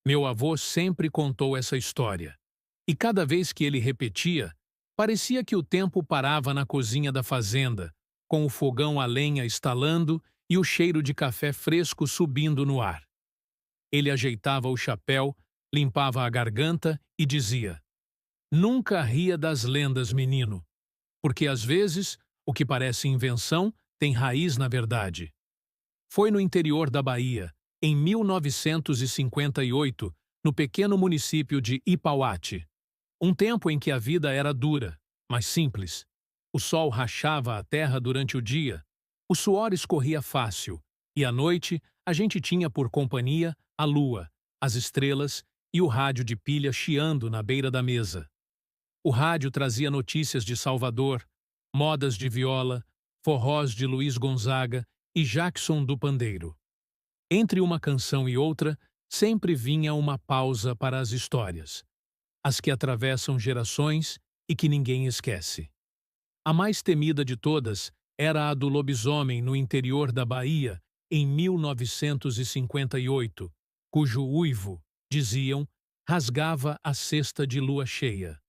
Meu avô sempre contou essa história. E cada vez que ele repetia, parecia que o tempo parava na cozinha da fazenda, com o fogão a lenha estalando e o cheiro de café fresco subindo no ar. Ele ajeitava o chapéu, limpava a garganta e dizia: Nunca ria das lendas, menino, porque às vezes o que parece invenção tem raiz na verdade. Foi no interior da Bahia, em 1958, no pequeno município de Ipauate. Um tempo em que a vida era dura, mas simples. O sol rachava a terra durante o dia, o suor escorria fácil, e à noite a gente tinha por companhia a lua, as estrelas e o rádio de pilha chiando na beira da mesa. O rádio trazia notícias de Salvador, modas de viola, forrós de Luiz Gonzaga e Jackson do Pandeiro. Entre uma canção e outra, sempre vinha uma pausa para as histórias, as que atravessam gerações e que ninguém esquece. A mais temida de todas era a do lobisomem no interior da Bahia, em 1958, cujo uivo, diziam, rasgava a cesta de lua cheia.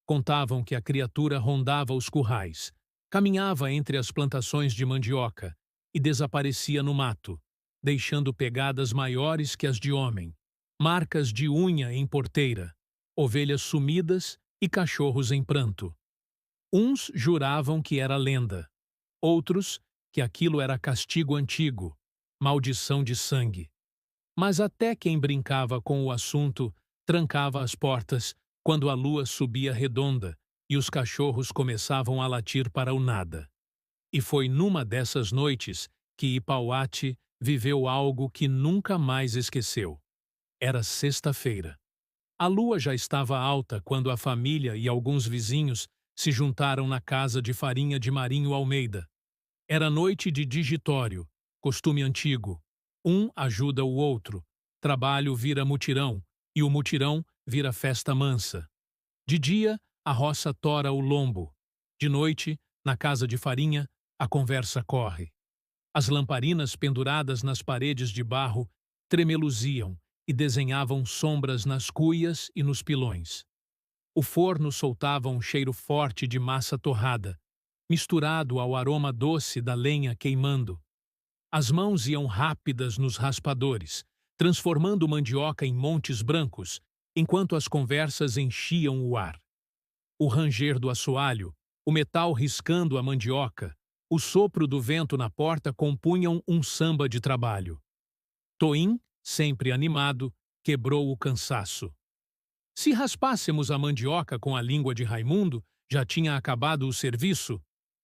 Contavam que a criatura rondava os currais, caminhava entre as plantações de mandioca e desaparecia no mato, deixando pegadas maiores que as de homem, marcas de unha em porteira, ovelhas sumidas e cachorros em pranto. Uns juravam que era lenda, outros que aquilo era castigo antigo, maldição de sangue. Mas até quem brincava com o assunto trancava as portas quando a lua subia redonda e os cachorros começavam a latir para o nada. E foi numa dessas noites que Ipauate viveu algo que nunca mais esqueceu. Era sexta-feira. A lua já estava alta quando a família e alguns vizinhos se juntaram na casa de farinha de Marinho Almeida. Era noite de digitório, costume antigo. Um ajuda o outro, trabalho vira mutirão, e o mutirão vira festa mansa. De dia, a roça tora o lombo. De noite, na casa de farinha, a conversa corre. As lamparinas penduradas nas paredes de barro tremeluziam e desenhavam sombras nas cuias e nos pilões. O forno soltava um cheiro forte de massa torrada, misturado ao aroma doce da lenha queimando. As mãos iam rápidas nos raspadores, transformando mandioca em montes brancos, enquanto as conversas enchiam o ar. O ranger do assoalho, o metal riscando a mandioca, o sopro do vento na porta compunham um samba de trabalho. Toim, sempre animado, quebrou o cansaço. Se raspássemos a mandioca com a língua de Raimundo, já tinha acabado o serviço?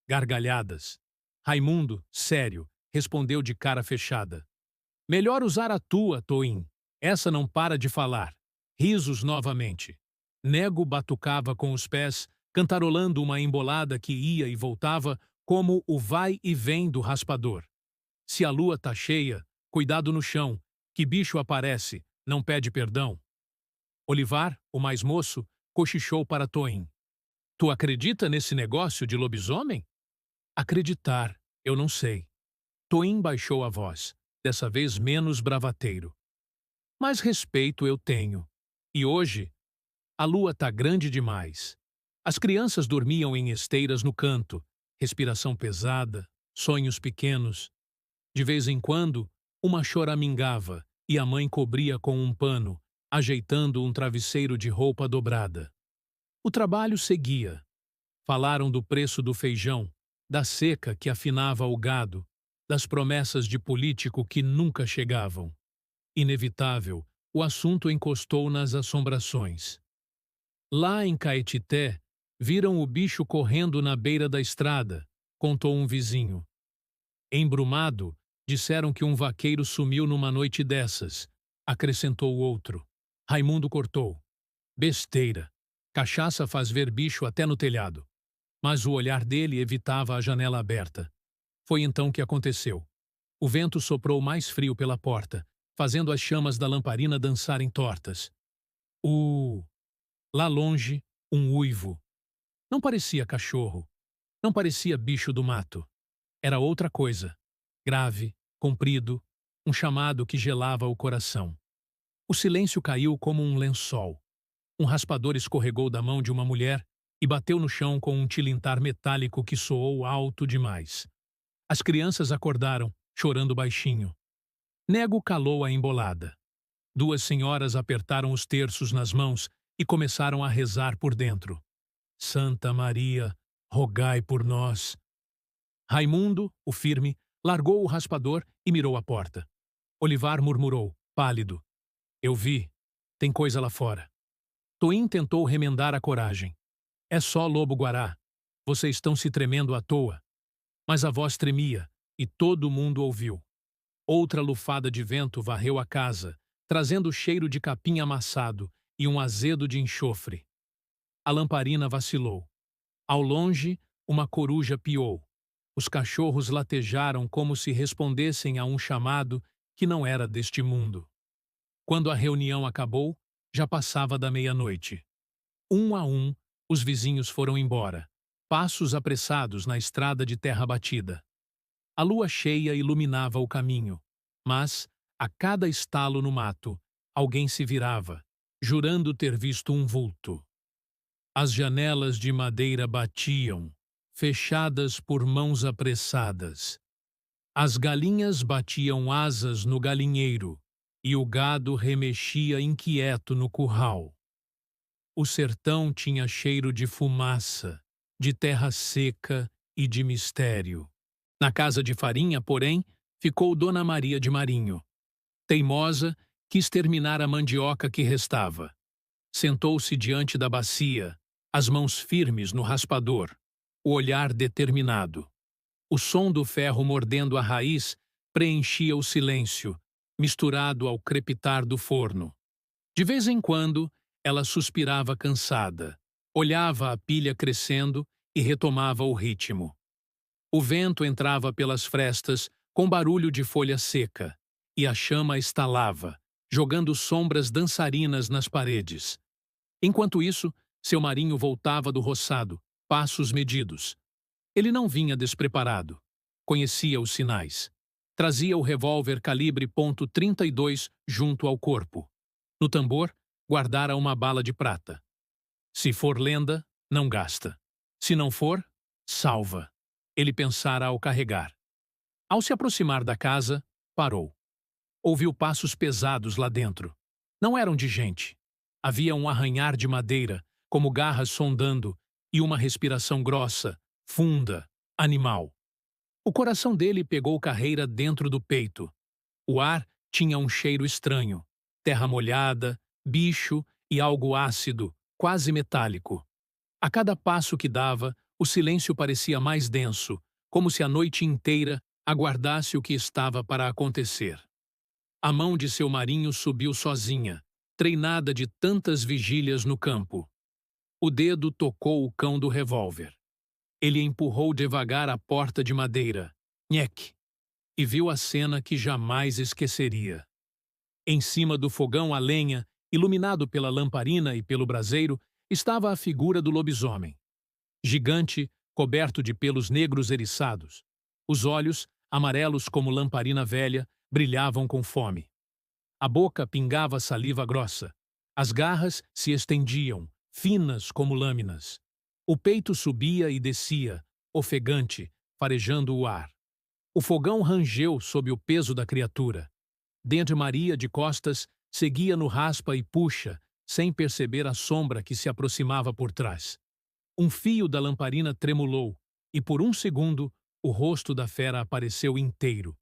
Gargalhadas. Raimundo, sério, respondeu de cara fechada. Melhor usar a tua, Toim. Essa não para de falar. Risos novamente. Nego batucava com os pés, cantarolando uma embolada que ia e voltava como o vai e vem do raspador. Se a lua tá cheia, cuidado no chão, que bicho aparece, não pede perdão. Olivar, o mais moço, cochichou para Toim. Tu acredita nesse negócio de lobisomem? Acreditar, eu não sei. Toim baixou a voz, dessa vez menos bravateiro. Mas respeito eu tenho. E hoje, a lua tá grande demais. As crianças dormiam em esteiras no canto, respiração pesada, sonhos pequenos. De vez em quando, uma choramingava e a mãe cobria com um pano, ajeitando um travesseiro de roupa dobrada. O trabalho seguia. Falaram do preço do feijão, da seca que afinava o gado, das promessas de político que nunca chegavam. Inevitável, o assunto encostou nas assombrações. Lá em Caetité, viram o bicho correndo na beira da estrada, contou um vizinho. Embrumado, disseram que um vaqueiro sumiu numa noite dessas, acrescentou outro. Raimundo cortou. Besteira. Cachaça faz ver bicho até no telhado. Mas o olhar dele evitava a janela aberta. Foi então que aconteceu. O vento soprou mais frio pela porta, fazendo as chamas da lamparina dançarem tortas. Lá longe, um uivo. Não parecia cachorro. Não parecia bicho do mato. Era outra coisa. Grave, comprido, um chamado que gelava o coração. O silêncio caiu como um lençol. Um raspador escorregou da mão de uma mulher e bateu no chão com um tilintar metálico que soou alto demais. As crianças acordaram, chorando baixinho. Nego calou a embolada. Duas senhoras apertaram os terços nas mãos e começaram a rezar por dentro. Santa Maria, rogai por nós. Raimundo, o firme, largou o raspador e mirou a porta. Olivar murmurou, pálido. Eu vi. Tem coisa lá fora. Toim tentou remendar a coragem. É só lobo-guará. Vocês estão se tremendo à toa. Mas a voz tremia, e todo mundo ouviu. Outra lufada de vento varreu a casa, trazendo o cheiro de capim amassado e um azedo de enxofre. A lamparina vacilou. Ao longe, uma coruja piou. Os cachorros latejaram como se respondessem a um chamado que não era deste mundo. Quando a reunião acabou, já passava da meia-noite. Um a um, os vizinhos foram embora, passos apressados na estrada de terra batida. A lua cheia iluminava o caminho, mas, a cada estalo no mato, alguém se virava, jurando ter visto um vulto. As janelas de madeira batiam, fechadas por mãos apressadas. As galinhas batiam asas no galinheiro, e o gado remexia inquieto no curral. O sertão tinha cheiro de fumaça, de terra seca e de mistério. Na casa de farinha, porém, ficou Dona Maria de Marinho. Teimosa, quis terminar a mandioca que restava. Sentou-se diante da bacia, as mãos firmes no raspador, o olhar determinado. O som do ferro mordendo a raiz preenchia o silêncio, misturado ao crepitar do forno. De vez em quando, ela suspirava cansada, olhava a pilha crescendo e retomava o ritmo. O vento entrava pelas frestas com barulho de folha seca, e a chama estalava, jogando sombras dançarinas nas paredes. Enquanto isso, seu marinho voltava do roçado, passos medidos. Ele não vinha despreparado. Conhecia os sinais. Trazia o revólver calibre .32 junto ao corpo. No tambor, guardara uma bala de prata. Se for lenda, não gasta. Se não for, salva. Ele pensara ao carregar. Ao se aproximar da casa, parou. Ouviu passos pesados lá dentro. Não eram de gente. Havia um arranhar de madeira, como garras sondando, e uma respiração grossa, funda, animal. O coração dele pegou carreira dentro do peito. O ar tinha um cheiro estranho. Terra molhada, bicho e algo ácido, quase metálico. A cada passo que dava, o silêncio parecia mais denso, como se a noite inteira aguardasse o que estava para acontecer. A mão de seu marinho subiu sozinha, treinada de tantas vigílias no campo. O dedo tocou o cão do revólver. Ele empurrou devagar a porta de madeira, nheque, e viu a cena que jamais esqueceria. Em cima do fogão a lenha, iluminado pela lamparina e pelo braseiro, estava a figura do lobisomem. Gigante, coberto de pelos negros eriçados. Os olhos, amarelos como lamparina velha, brilhavam com fome. A boca pingava saliva grossa. As garras se estendiam, finas como lâminas. O peito subia e descia, ofegante, farejando o ar. O fogão rangeu sob o peso da criatura. Dentro Maria, de costas, seguia no raspa e puxa, sem perceber a sombra que se aproximava por trás. Um fio da lamparina tremulou, e por um segundo, o rosto da fera apareceu inteiro.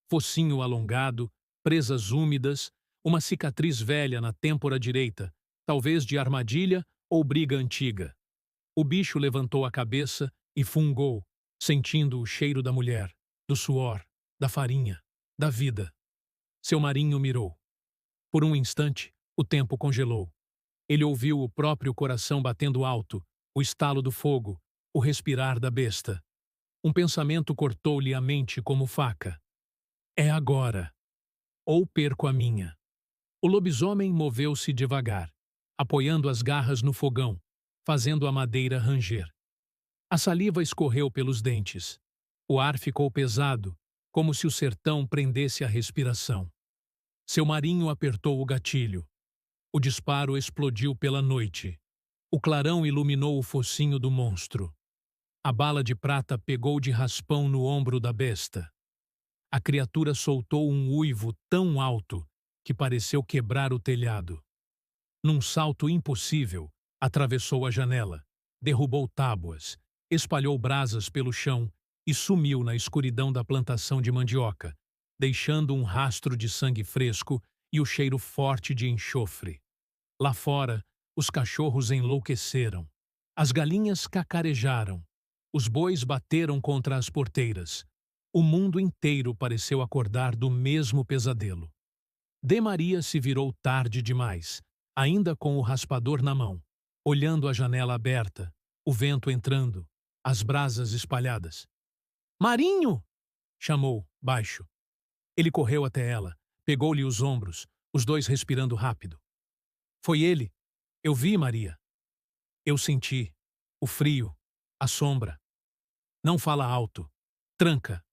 Focinho alongado, presas úmidas, uma cicatriz velha na têmpora direita, talvez de armadilha ou briga antiga. O bicho levantou a cabeça e fungou, sentindo o cheiro da mulher, do suor, da farinha, da vida. Seu marinho mirou. Por um instante, o tempo congelou. Ele ouviu o próprio coração batendo alto, o estalo do fogo, o respirar da besta. Um pensamento cortou-lhe a mente como faca. É agora. Ou perco a minha. O lobisomem moveu-se devagar, apoiando as garras no fogão, fazendo a madeira ranger. A saliva escorreu pelos dentes. O ar ficou pesado, como se o sertão prendesse a respiração. Seu marinho apertou o gatilho. O disparo explodiu pela noite. O clarão iluminou o focinho do monstro. A bala de prata pegou de raspão no ombro da besta. A criatura soltou um uivo tão alto que pareceu quebrar o telhado. Num salto impossível, atravessou a janela, derrubou tábuas, espalhou brasas pelo chão e sumiu na escuridão da plantação de mandioca, deixando um rastro de sangue fresco e o cheiro forte de enxofre. Lá fora, os cachorros enlouqueceram. As galinhas cacarejaram. Os bois bateram contra as porteiras. O mundo inteiro pareceu acordar do mesmo pesadelo. De Maria se virou tarde demais, ainda com o raspador na mão, olhando a janela aberta, o vento entrando, as brasas espalhadas. "Marinho!" chamou, baixo. Ele correu até ela, pegou-lhe os ombros, os dois respirando rápido. "Foi ele. Eu vi, Maria. Eu senti. O frio. A sombra. Não fala alto. Tranca."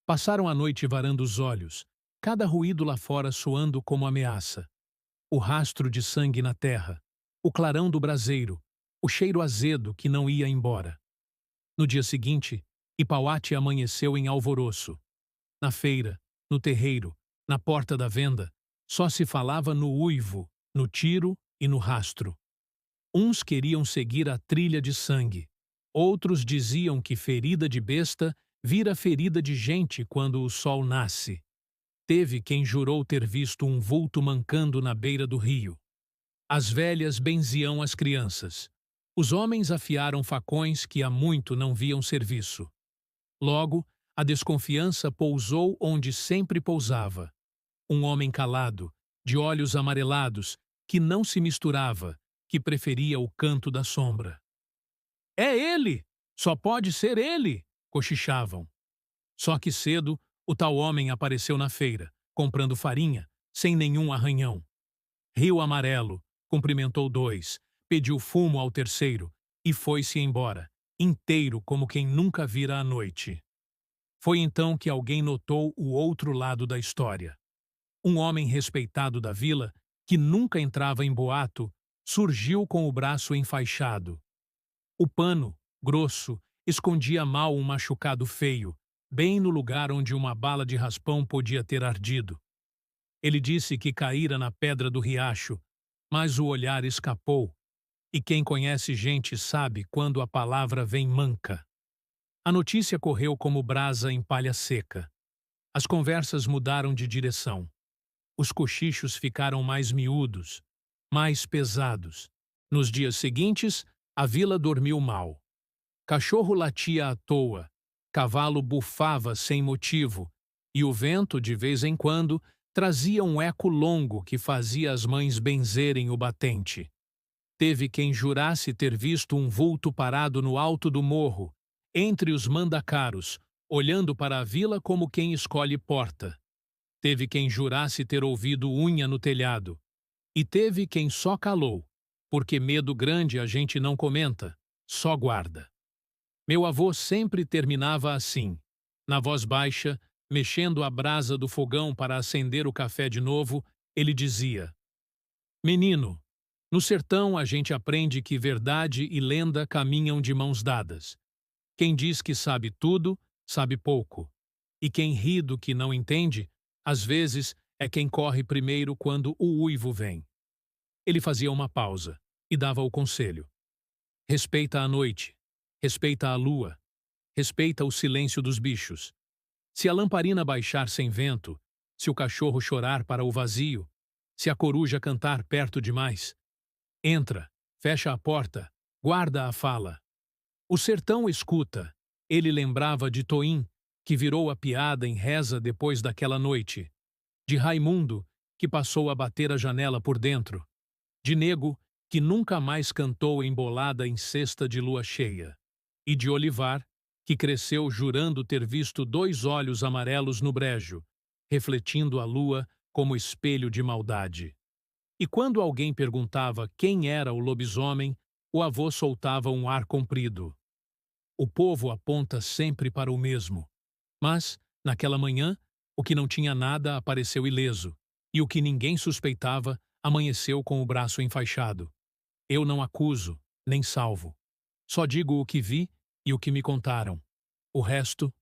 Passaram a noite varando os olhos, cada ruído lá fora soando como ameaça. O rastro de sangue na terra, o clarão do braseiro, o cheiro azedo que não ia embora. No dia seguinte, Ipauate amanheceu em alvoroço. Na feira, no terreiro, na porta da venda, só se falava no uivo, no tiro e no rastro. Uns queriam seguir a trilha de sangue. Outros diziam que ferida de besta vira ferida de gente quando o sol nasce. Teve quem jurou ter visto um vulto mancando na beira do rio. As velhas benziam as crianças. Os homens afiaram facões que há muito não viam serviço. Logo, a desconfiança pousou onde sempre pousava. Um homem calado, de olhos amarelados, que não se misturava, que preferia o canto da sombra. "É ele! Só pode ser ele!" cochichavam. Só que cedo, o tal homem apareceu na feira, comprando farinha, sem nenhum arranhão. Riu amarelo, cumprimentou dois, pediu fumo ao terceiro e foi-se embora, inteiro como quem nunca vira a noite. Foi então que alguém notou o outro lado da história. Um homem respeitado da vila, que nunca entrava em boato, surgiu com o braço enfaixado. O pano, grosso, escondia mal um machucado feio, bem no lugar onde uma bala de raspão podia ter ardido. Ele disse que caíra na pedra do riacho, mas o olhar escapou, e quem conhece gente sabe quando a palavra vem manca. A notícia correu como brasa em palha seca. As conversas mudaram de direção. Os cochichos ficaram mais miúdos, mais pesados. Nos dias seguintes, a vila dormiu mal. Cachorro latia à toa, cavalo bufava sem motivo, e o vento, de vez em quando, trazia um eco longo que fazia as mães benzerem o batente. Teve quem jurasse ter visto um vulto parado no alto do morro, entre os mandacaros, olhando para a vila como quem escolhe porta. Teve quem jurasse ter ouvido unha no telhado. E teve quem só calou, porque medo grande a gente não comenta, só guarda. Meu avô sempre terminava assim, na voz baixa, mexendo a brasa do fogão para acender o café de novo, ele dizia: "Menino, no sertão a gente aprende que verdade e lenda caminham de mãos dadas. Quem diz que sabe tudo, sabe pouco. E quem ri do que não entende, às vezes é quem corre primeiro quando o uivo vem." Ele fazia uma pausa e dava o conselho: "Respeita a noite. Respeita a lua, respeita o silêncio dos bichos. Se a lamparina baixar sem vento, se o cachorro chorar para o vazio, se a coruja cantar perto demais, entra, fecha a porta, guarda a fala." O sertão escuta. Ele lembrava de Toim, que virou a piada em reza depois daquela noite, de Raimundo, que passou a bater a janela por dentro, de Nego, que nunca mais cantou embolada em cesta de lua cheia, e de Olivar, que cresceu jurando ter visto dois olhos amarelos no brejo, refletindo a lua como espelho de maldade. E quando alguém perguntava quem era o lobisomem, o avô soltava um ar comprido. O povo aponta sempre para o mesmo. Mas, naquela manhã, o que não tinha nada apareceu ileso, E o que ninguém suspeitava amanheceu com o braço enfaixado. Eu não acuso, nem salvo. Só digo o que vi e o que me contaram. O resto,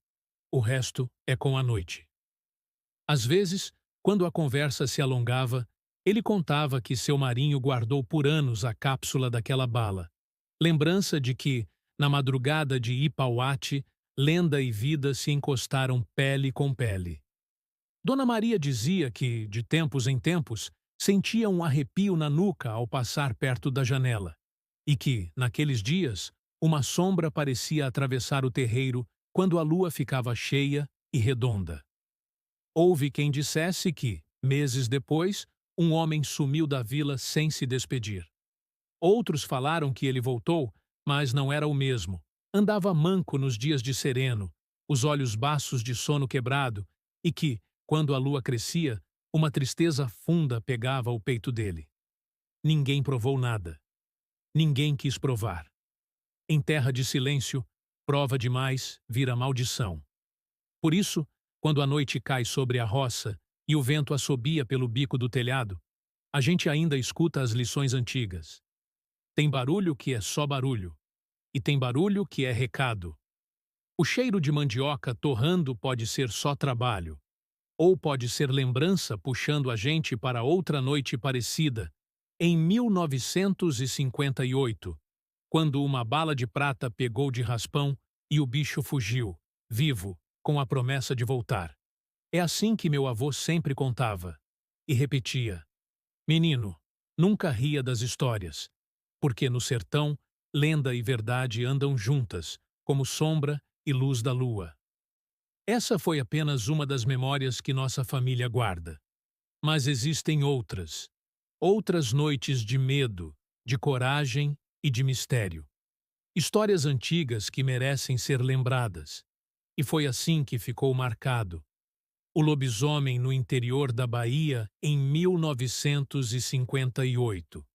o resto é com a noite. Às vezes, quando a conversa se alongava, ele contava que seu marinho guardou por anos a cápsula daquela bala. Lembrança de que, na madrugada de Ipauate, lenda e vida se encostaram pele com pele. Dona Maria dizia que, de tempos em tempos, sentia um arrepio na nuca ao passar perto da janela, e que, naqueles dias, uma sombra parecia atravessar o terreiro quando a lua ficava cheia e redonda. Houve quem dissesse que, meses depois, um homem sumiu da vila sem se despedir. Outros falaram que ele voltou, mas não era o mesmo. Andava manco nos dias de sereno, os olhos baços de sono quebrado, e que, quando a lua crescia, uma tristeza funda pegava o peito dele. Ninguém provou nada. Ninguém quis provar. Em terra de silêncio, prova demais vira maldição. Por isso, quando a noite cai sobre a roça e o vento assobia pelo bico do telhado, a gente ainda escuta as lições antigas. Tem barulho que é só barulho, e tem barulho que é recado. O cheiro de mandioca torrando pode ser só trabalho, ou pode ser lembrança puxando a gente para outra noite parecida, em 1958, quando uma bala de prata pegou de raspão e o bicho fugiu, vivo, com a promessa de voltar. É assim que meu avô sempre contava. E repetia: menino, nunca ria das histórias, porque no sertão, lenda e verdade andam juntas, como sombra e luz da lua. Essa foi apenas uma das memórias que nossa família guarda. Mas existem outras. Outras noites de medo, de coragem e de mistério. Histórias antigas que merecem ser lembradas. E foi assim que ficou marcado. O lobisomem no interior da Bahia em 1958.